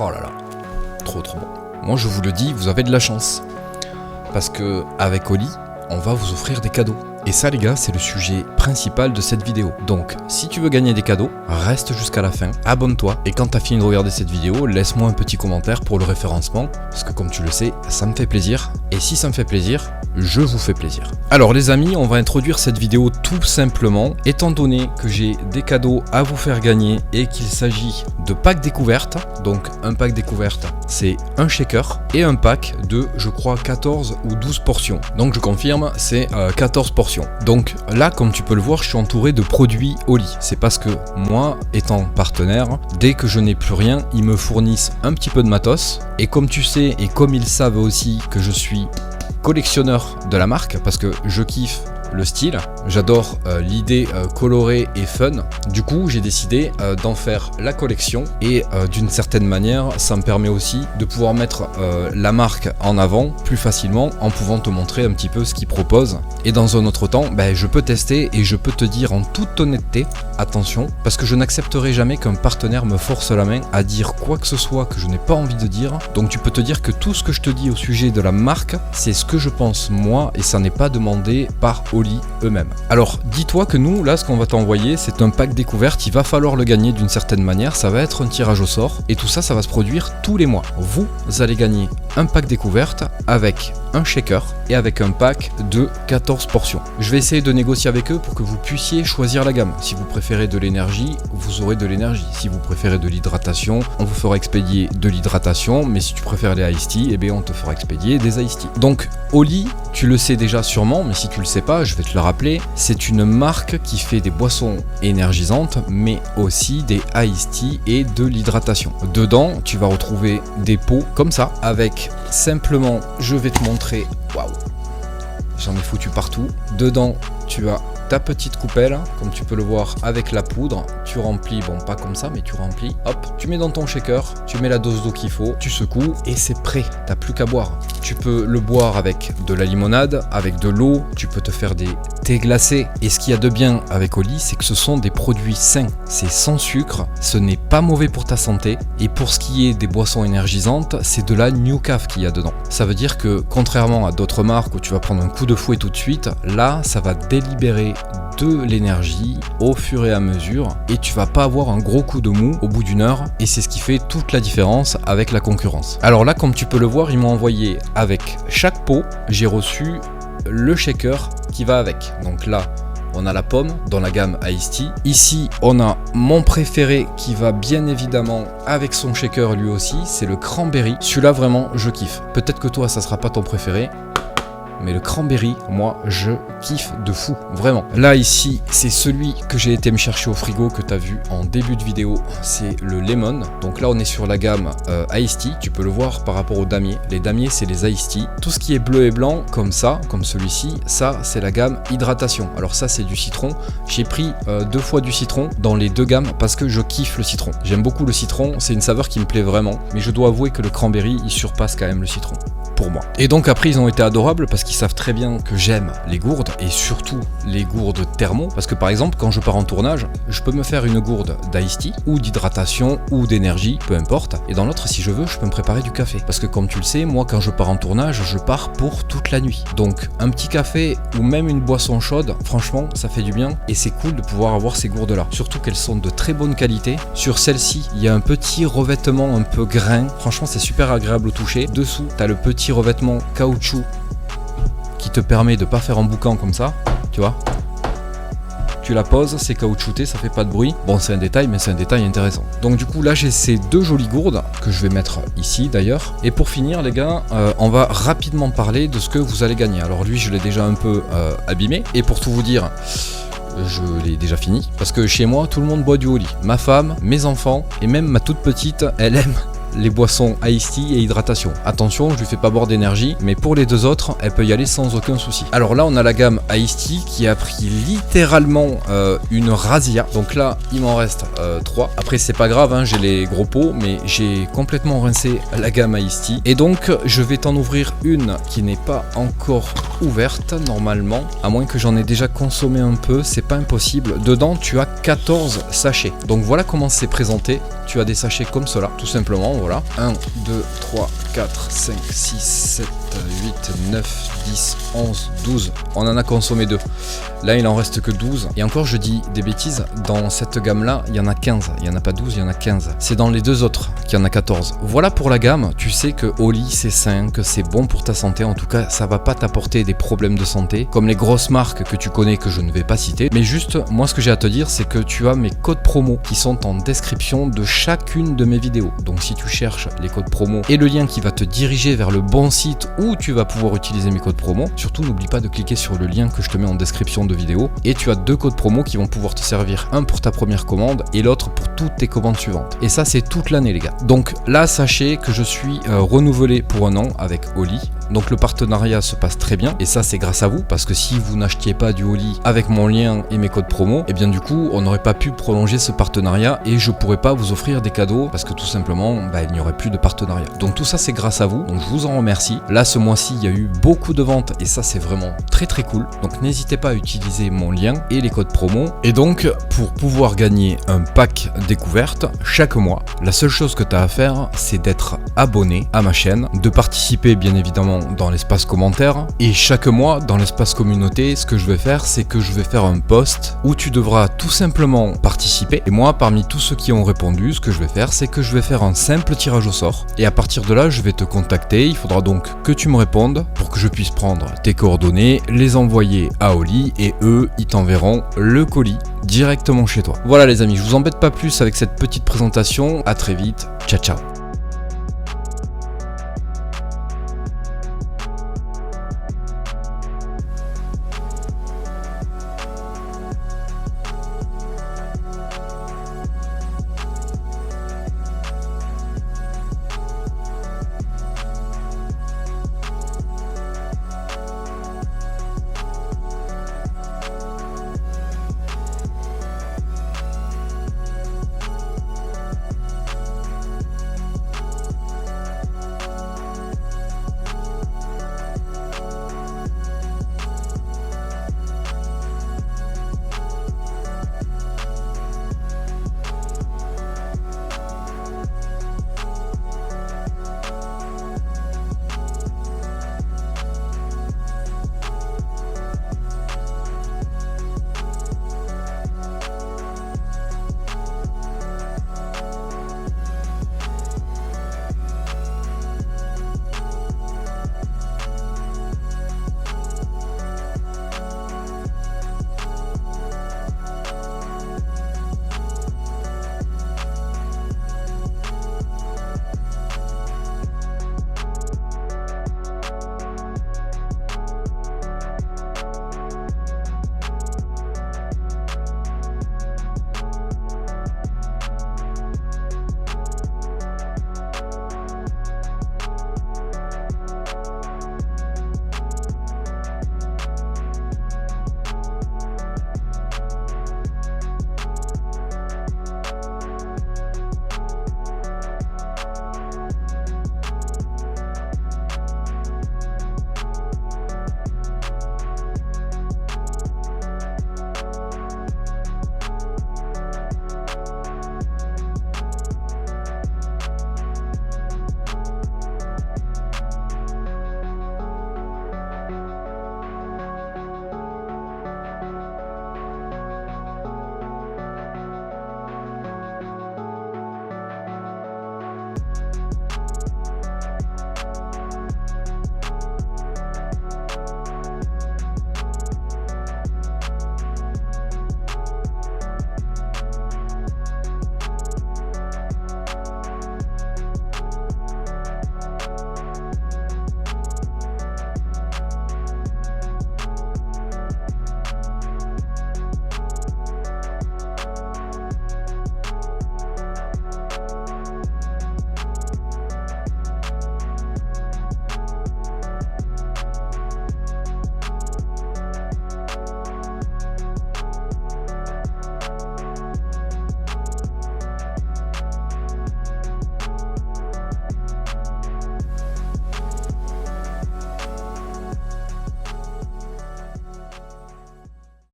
Oh là là, trop bon. Moi je vous le dis, vous avez de la chance. Parce que avec Oli, on va vous offrir des cadeaux. Et ça les gars, c'est le sujet principal de cette vidéo. Donc, si tu veux gagner des cadeaux, reste jusqu'à la fin, abonne-toi. Et quand tu as fini de regarder cette vidéo, laisse-moi un petit commentaire pour le référencement. Parce que comme tu le sais, ça me fait plaisir. Et si ça me fait plaisir, je vous fais plaisir. Alors les amis, on va introduire cette vidéo tout simplement. Étant donné que j'ai des cadeaux à vous faire gagner et qu'il s'agit de packs découvertes. Donc un pack découverte, c'est un shaker et un pack de, je crois, 14 ou 12 portions. Donc je confirme, c'est 14 portions. Donc là, comme tu peux le voir, je suis entouré de produits Oli. C'est parce que moi, étant partenaire, dès que je n'ai plus rien, ils me fournissent un petit peu de matos. Et comme tu sais, et comme ils savent aussi que je suis collectionneur de la marque, parce que je kiffe le style, j'adore l'idée colorée et fun. Du coup, j'ai décidé d'en faire la collection et d'une certaine manière, ça me permet aussi de pouvoir mettre la marque en avant plus facilement en pouvant te montrer un petit peu ce qu'ils proposent. Et dans un autre temps, je peux tester et je peux te dire en toute honnêteté, attention, parce que je n'accepterai jamais qu'un partenaire me force la main à dire quoi que ce soit que je n'ai pas envie de dire. Donc tu peux te dire que tout ce que je te dis au sujet de la marque, c'est ce que je pense moi et ça n'est pas demandé par Oli eux-mêmes. Alors dis-toi que nous là ce qu'on va t'envoyer c'est un pack découverte, il va falloir le gagner d'une certaine manière, ça va être un tirage au sort et tout ça ça va se produire tous les mois. Vous allez gagner un pack découverte avec un shaker et avec un pack de 14 portions. Je vais essayer de négocier avec eux pour que vous puissiez choisir la gamme. Si vous préférez de l'énergie, vous aurez de l'énergie. Si vous préférez de l'hydratation, on vous fera expédier de l'hydratation, mais si tu préfères les Ice Tea, on te fera expédier des Ice Tea. Donc Oli, tu le sais déjà sûrement, mais si tu le sais pas, je vais te le rappeler, c'est une marque qui fait des boissons énergisantes, mais aussi des Ice Tea et de l'hydratation. Dedans, tu vas retrouver des pots comme ça, avec simplement, je vais te montrer, waouh, j'en ai foutu partout. Dedans, tu as ta petite coupelle, comme tu peux le voir avec la poudre, tu remplis, bon pas comme ça mais tu remplis, hop, tu mets dans ton shaker, tu mets la dose d'eau qu'il faut, tu secoues et c'est prêt, t'as plus qu'à boire. Tu peux le boire avec de la limonade, avec de l'eau, tu peux te faire des thés glacés. Et ce qu'il y a de bien avec Oli, c'est que ce sont des produits sains, c'est sans sucre, ce n'est pas mauvais pour ta santé. Et pour ce qui est des boissons énergisantes, c'est de la New Caf qu'il y a dedans. Ça veut dire que contrairement à d'autres marques où tu vas prendre un coup de fouet tout de suite, là ça va délibérer de l'énergie au fur et à mesure et tu vas pas avoir un gros coup de mou au bout d'une heure et c'est ce qui fait toute la différence avec la concurrence. Alors là comme tu peux le voir, ils m'ont envoyé avec chaque pot, j'ai reçu le shaker qui va avec. Donc là on a la pomme dans la gamme Ice Tea. Ici, on a mon préféré qui va bien évidemment avec son shaker lui aussi, c'est le cranberry. Celui-là vraiment, je kiffe. Peut-être que toi, ça sera pas ton préféré. Mais le cranberry, moi, je kiffe de fou, vraiment. Là, ici, c'est celui que j'ai été me chercher au frigo, que tu as vu en début de vidéo, c'est le lemon. Donc là, on est sur la gamme Ice Tea, tu peux le voir par rapport aux damiers. Les damiers, c'est les Ice Tea. Tout ce qui est bleu et blanc, comme ça, comme celui-ci, ça, c'est la gamme hydratation. Alors ça, c'est du citron. J'ai pris 2 fois du citron dans les 2 gammes parce que je kiffe le citron. J'aime beaucoup le citron, c'est une saveur qui me plaît vraiment. Mais je dois avouer que le cranberry, il surpasse quand même le citron. Pour moi. Et donc après ils ont été adorables parce qu'ils savent très bien que j'aime les gourdes et surtout les gourdes thermo parce que par exemple quand je pars en tournage je peux me faire une gourde d'Ice Tea ou d'hydratation ou d'énergie, peu importe, et dans l'autre si je veux je peux me préparer du café parce que comme tu le sais moi quand je pars en tournage je pars pour toute la nuit, donc un petit café ou même une boisson chaude franchement ça fait du bien et c'est cool de pouvoir avoir ces gourdes là, surtout qu'elles sont de très bonne qualité. Sur celle-ci il y a un petit revêtement un peu grain, franchement c'est super agréable au toucher. Dessous t'as le petit revêtement caoutchouc qui te permet de pas faire un boucan comme ça, tu vois. Tu la poses, c'est caoutchouté, ça fait pas de bruit. Bon, c'est un détail, mais c'est un détail intéressant. Donc du coup, là, j'ai ces 2 jolies gourdes que je vais mettre ici d'ailleurs. Et pour finir, les gars, on va rapidement parler de ce que vous allez gagner. Alors lui, je l'ai déjà un peu abîmé. Et pour tout vous dire, je l'ai déjà fini. Parce que chez moi, tout le monde boit du Oli. Ma femme, mes enfants et même ma toute petite, elle aime les boissons Ice Tea et hydratation. Attention, je lui fais pas boire d'énergie, mais pour les 2 autres, elle peut y aller sans aucun souci. Alors là, on a la gamme Ice Tea qui a pris littéralement une razzia. Donc là, il m'en reste 3. Après, c'est pas grave, hein, j'ai les gros pots, mais j'ai complètement rincé la gamme Ice Tea. Et donc, je vais t'en ouvrir une qui n'est pas encore ouverte normalement, à moins que j'en ai déjà consommé un peu, c'est pas impossible. Dedans tu as 14 sachets. Donc voilà comment c'est présenté. Tu as des sachets comme cela, tout simplement, voilà. 1, 2, 3, 4, 5, 6, 7, 8, 9, 10, 11, 12. On en a consommé 2. Là, il en reste que 12. Et encore, je dis des bêtises, dans cette gamme-là, il y en a 15. Il n'y en a pas 12, il y en a 15. C'est dans les deux autres qu'il y en a 14. Voilà pour la gamme. Tu sais que Oli, c'est sain, que c'est bon pour ta santé. En tout cas, ça va pas t'apporter des problèmes de santé, comme les grosses marques que tu connais, que je ne vais pas citer. Mais juste, moi, ce que j'ai à te dire, c'est que tu as mes codes promo qui sont en description de chacune de mes vidéos. Donc, si tu cherches les codes promo et le lien qui va te diriger vers le bon site où tu vas pouvoir utiliser mes codes promo, surtout n'oublie pas de cliquer sur le lien que je te mets en description de vidéo, et tu as 2 codes promo qui vont pouvoir te servir, un pour ta première commande et l'autre pour toutes tes commandes suivantes. Et ça, c'est toute l'année, les gars. Donc là, sachez que je suis renouvelé pour 1 an avec Oli. Donc le partenariat se passe très bien, et ça c'est grâce à vous, parce que si vous n'achetiez pas du Oli avec mon lien et mes codes promo, et bien du coup on n'aurait pas pu prolonger ce partenariat et je pourrais pas vous offrir des cadeaux parce que tout simplement il n'y aurait plus de partenariat. Donc tout ça c'est grâce à vous, donc je vous en remercie. Là ce mois-ci il y a eu beaucoup de ventes et ça c'est vraiment très très cool, donc n'hésitez pas à utiliser mon lien et les codes promo. Et donc pour pouvoir gagner un pack découverte chaque mois, la seule chose que tu as à faire c'est d'être abonné à ma chaîne, de participer bien évidemment dans l'espace commentaire, et chaque mois dans l'espace communauté, ce que je vais faire c'est que je vais faire un post où tu devras tout simplement participer, et moi parmi tous ceux qui ont répondu, ce que je vais faire c'est que je vais faire un simple tirage au sort, et à partir de là je vais te contacter. Il faudra donc que tu me répondes pour que je puisse prendre tes coordonnées, les envoyer à Oli, et eux ils t'enverront le colis directement chez toi. Voilà les amis, je vous embête pas plus avec cette petite présentation, à très vite, ciao ciao.